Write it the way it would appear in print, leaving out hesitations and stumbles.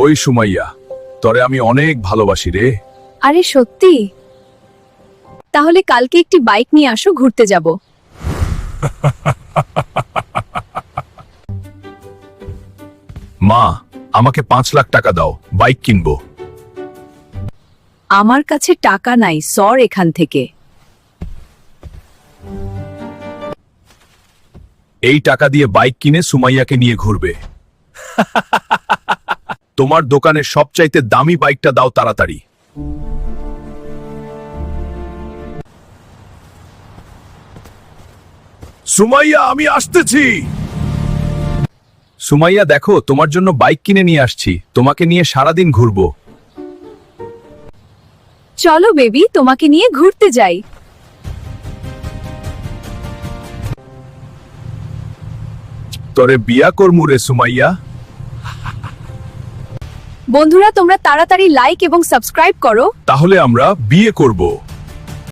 ওই সুমাইয়া, তরে আমি অনেক ভালোবাসি রে। আরে সত্যি? তাহলে কালকে একটি বাইক নিয়ে আসো, ঘুরতে যাব। মা, আমাকে 5 লাখ টাকা দাও, বাইক কিনবো। আমার কাছে টাকা নাই, সর এখান থেকে। এই টাকা দিয়ে বাইক কিনে সুমাইয়াকে নিয়ে ঘুরবে। তোমার দোকানের সবচাইতে দামি বাইকটা দাও তাড়াতাড়ি। সুমাইয়া, আমি আসতেছি। সুমাইয়া দেখো, তোমার জন্য বাইক কিনে নিয়ে আসছি, তোমাকে নিয়ে সারাদিন ঘুরবো। চলো বেবি, তোমাকে নিয়ে ঘুরতে যাই। তরে বিয়া করমু রে সুমাইয়া। বন্ধুরা, তোমরা তাড়াতাড়ি লাইক এবং সাবস্ক্রাইব করো। তাহলে আমরা বিয়ে করব।